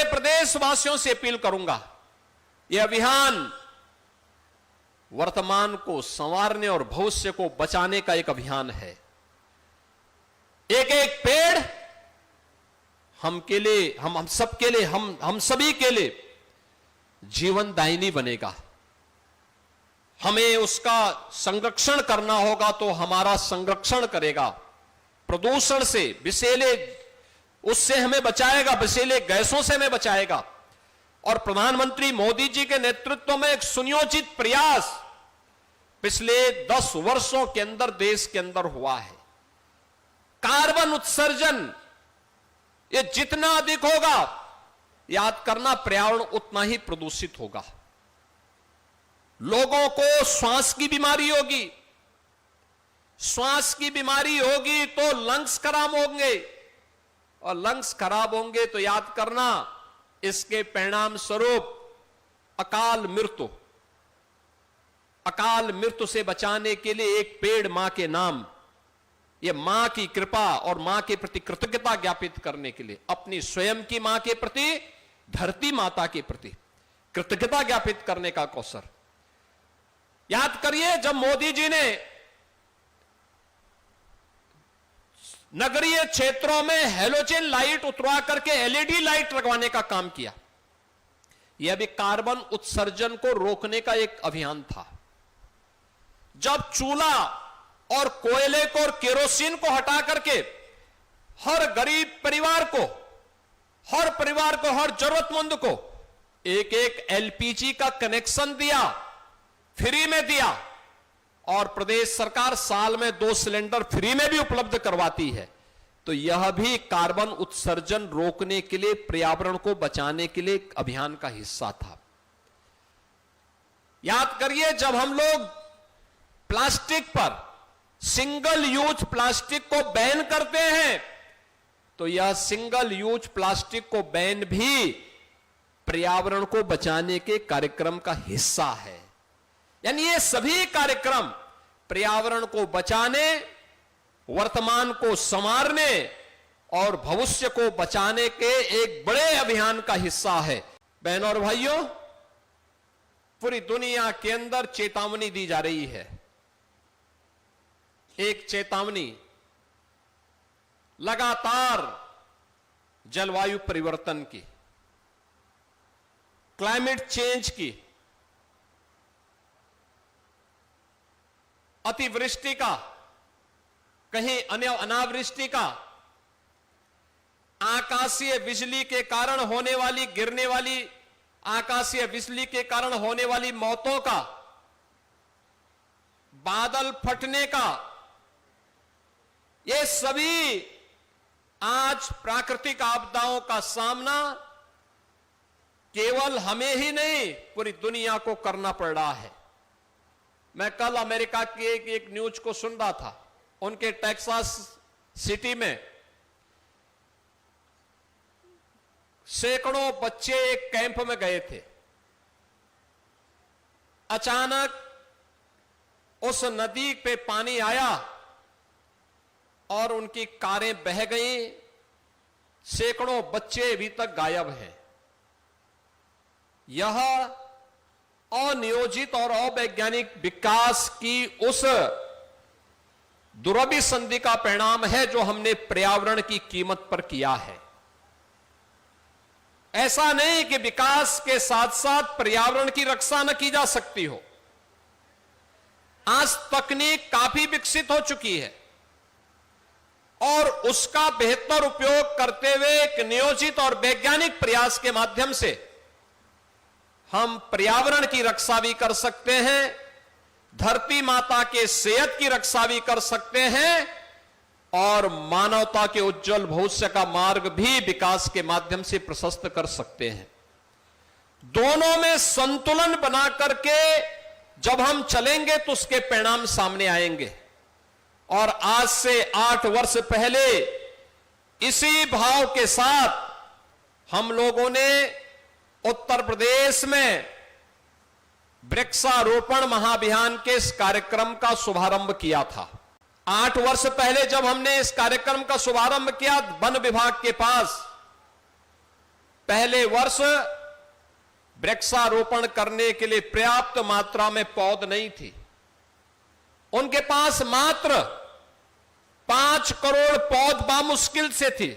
मेरे प्रदेशवासियों से अपील करूंगा, यह अभियान वर्तमान को संवारने और भविष्य को बचाने का एक अभियान है। एक एक पेड़ हम सबके लिए, हम सभी के लिए जीवनदायिनी बनेगा। हमें उसका संरक्षण करना होगा तो हमारा संरक्षण करेगा। प्रदूषण से, विषैले उससे हमें बचाएगा, विषैले गैसों से हमें बचाएगा। और प्रधानमंत्री मोदी जी के नेतृत्व में एक सुनियोजित प्रयास पिछले 10 वर्षों के अंदर देश के अंदर हुआ है। कार्बन उत्सर्जन ये जितना अधिक होगा, याद करना, पर्यावरण उतना ही प्रदूषित होगा। लोगों को श्वास की बीमारी होगी, श्वास की बीमारी होगी तो लंग्स खराब होंगे, और लंग्स खराब होंगे तो याद करना, इसके परिणाम स्वरूप अकाल मृत्यु से बचाने के लिए एक पेड़ मां के नाम, यह मां की कृपा और मां के प्रति कृतज्ञता ज्ञापित करने के लिए, अपनी स्वयं की मां के प्रति, धरती माता के प्रति कृतज्ञता ज्ञापित करने का अवसर। याद करिए, जब मोदी जी ने नगरीय क्षेत्रों में हैलोजन लाइट उतरवा करके एलईडी लाइट लगवाने का काम किया, यह भी कार्बन उत्सर्जन को रोकने का एक अभियान था। जब चूल्हा और कोयले को और केरोसिन को हटा करके हर गरीब परिवार को, हर जरूरतमंद को एक एक एलपीजी का कनेक्शन दिया, फ्री में दिया, और प्रदेश सरकार साल में 2 सिलेंडर फ्री में भी उपलब्ध करवाती है, तो यह भी कार्बन उत्सर्जन रोकने के लिए, पर्यावरण को बचाने के लिए एक अभियान का हिस्सा था। याद करिए, जब हम लोग प्लास्टिक पर, सिंगल यूज प्लास्टिक को बैन करते हैं, तो यह सिंगल यूज प्लास्टिक को बैन भी पर्यावरण को बचाने के कार्यक्रम का हिस्सा है। यानी ये सभी कार्यक्रम पर्यावरण को बचाने, वर्तमान को संवारने और भविष्य को बचाने के एक बड़े अभियान का हिस्सा है। बहनों और भाइयों, पूरी दुनिया के अंदर चेतावनी दी जा रही है। एक चेतावनी लगातार जलवायु परिवर्तन की, क्लाइमेट चेंज की, अतिवृष्टि का, कहीं अनावृष्टि का, आकाशीय बिजली के कारण होने वाली, गिरने वाली आकाशीय बिजली के कारण होने वाली मौतों का, बादल फटने का, ये सभी आज प्राकृतिक आपदाओं का सामना केवल हमें ही नहीं, पूरी दुनिया को करना पड़ रहा है। मैं कल अमेरिका की एक न्यूज को सुन रहा था। उनके टेक्सास सिटी में सैकड़ों बच्चे एक कैंप में गए थे। अचानक उस नदी पे पानी आया और उनकी कारें बह गईं। सैकड़ों बच्चे अभी तक गायब हैं। यह अनियोजित और अवैज्ञानिक विकास की उस दुरभिसंधि का परिणाम है जो हमने पर्यावरण की कीमत पर किया है। ऐसा नहीं कि विकास के साथ साथ पर्यावरण की रक्षा न की जा सकती हो। आज तकनीक काफी विकसित हो चुकी है और उसका बेहतर उपयोग करते हुए एक नियोजित और वैज्ञानिक प्रयास के माध्यम से हम पर्यावरण की रक्षा भी कर सकते हैं, धरती माता के सेहत की रक्षा भी कर सकते हैं और मानवता के उज्जवल भविष्य का मार्ग भी विकास के माध्यम से प्रशस्त कर सकते हैं। दोनों में संतुलन बना करके जब हम चलेंगे तो उसके परिणाम सामने आएंगे। और आज से 8 वर्ष पहले इसी भाव के साथ हम लोगों ने उत्तर प्रदेश में वृक्षारोपण महाअभियान के इस कार्यक्रम का शुभारंभ किया था। 8 वर्ष पहले जब हमने इस कार्यक्रम का शुभारंभ किया, वन विभाग के पास पहले वर्ष वृक्षारोपण करने के लिए पर्याप्त मात्रा में पौध नहीं थी। उनके पास मात्र 5 करोड़ पौध बामुश्किल से थी।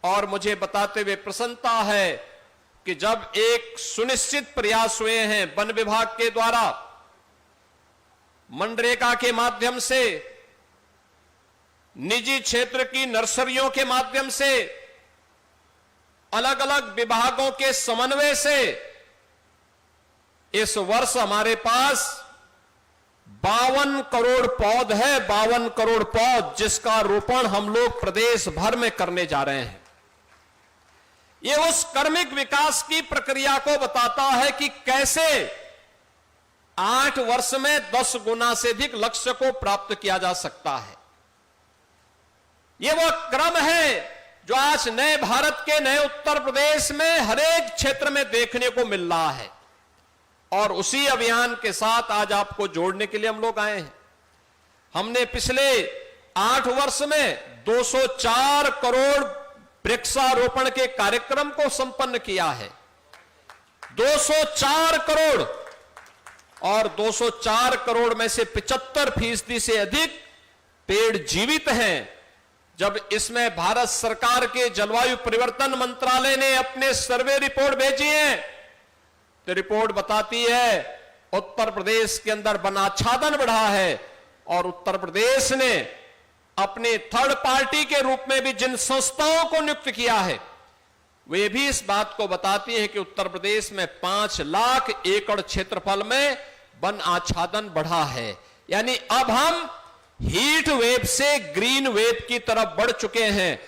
और मुझे बताते हुए प्रसन्नता है कि जब एक सुनिश्चित प्रयास हुए हैं वन विभाग के द्वारा, मनरेगा के माध्यम से, निजी क्षेत्र की नर्सरियों के माध्यम से, अलग अलग विभागों के समन्वय से इस वर्ष हमारे पास 52 करोड़ पौध है। 52 करोड़ पौध जिसका रोपण हम लोग प्रदेश भर में करने जा रहे हैं। ये उस कर्मिक विकास की प्रक्रिया को बताता है कि कैसे 8 वर्ष में 10 गुना से अधिक लक्ष्य को प्राप्त किया जा सकता है। ये वह क्रम है जो आज नए भारत के नए उत्तर प्रदेश में हर एक क्षेत्र में देखने को मिल रहा है। और उसी अभियान के साथ आज आपको जोड़ने के लिए हम लोग आए हैं। हमने पिछले 8 वर्ष में 204 करोड़ वृक्षारोपण के कार्यक्रम को संपन्न किया है। 204 करोड़, और 204 करोड़ में से 75% से अधिक पेड़ जीवित हैं। जब इसमें भारत सरकार के जलवायु परिवर्तन मंत्रालय ने अपने सर्वे रिपोर्ट भेजी है, तो रिपोर्ट बताती है उत्तर प्रदेश के अंदर वन आच्छादन बढ़ा है। और उत्तर प्रदेश ने अपने थर्ड पार्टी के रूप में भी जिन संस्थाओं को नियुक्त किया है, वे भी इस बात को बताती है कि उत्तर प्रदेश में 5 लाख एकड़ क्षेत्रफल में वन आच्छादन बढ़ा है। यानी अब हम हीट वेव से ग्रीन वेव की तरफ बढ़ चुके हैं।